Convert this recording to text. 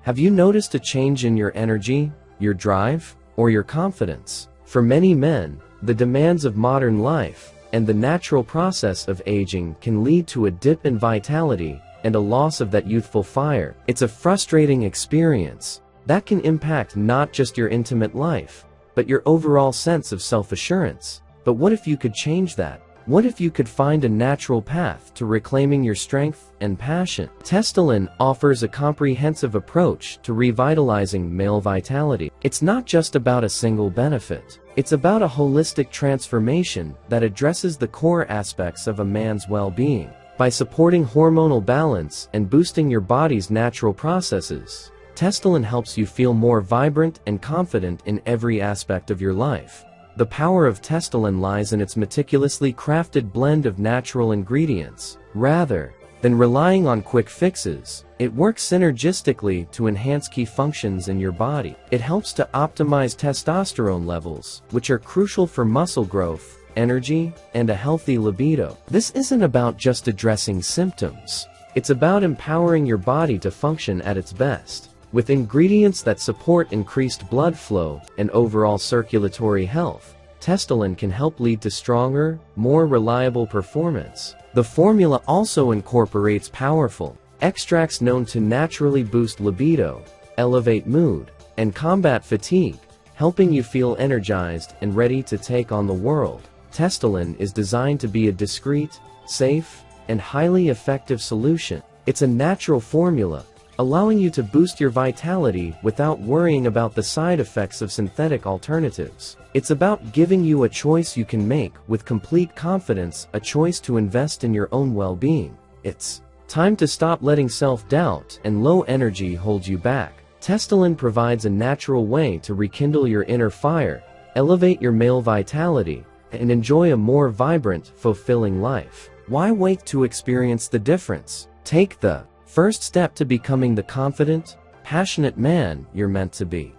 Have you noticed a change in your energy, your drive, or your confidence? For many men, the demands of modern life and the natural process of aging can lead to a dip in vitality and a loss of that youthful fire. It's a frustrating experience that can impact not just your intimate life, but your overall sense of self-assurance. But what if you could change that? What if you could find a natural path to reclaiming your strength and passion? Testolan offers a comprehensive approach to revitalizing male vitality. It's not just about a single benefit. It's about a holistic transformation that addresses the core aspects of a man's well-being. By supporting hormonal balance and boosting your body's natural processes, Testolan helps you feel more vibrant and confident in every aspect of your life. The power of Testolan lies in its meticulously crafted blend of natural ingredients. Rather than relying on quick fixes, it works synergistically to enhance key functions in your body. It helps to optimize testosterone levels, which are crucial for muscle growth, energy, and a healthy libido. This isn't about just addressing symptoms. It's about empowering your body to function at its best. With ingredients that support increased blood flow and overall circulatory health, Testolan can help lead to stronger, more reliable performance. The formula also incorporates powerful extracts known to naturally boost libido, elevate mood, and combat fatigue, helping you feel energized and ready to take on the world. Testolan is designed to be a discreet, safe, and highly effective solution. It's a natural formula, allowing you to boost your vitality without worrying about the side effects of synthetic alternatives. It's about giving you a choice you can make with complete confidence, a choice to invest in your own well-being. It's time to stop letting self-doubt and low energy hold you back. Testolan provides a natural way to rekindle your inner fire, elevate your male vitality, and enjoy a more vibrant, fulfilling life. Why wait to experience the difference? Take the first step to becoming the confident, passionate man you're meant to be.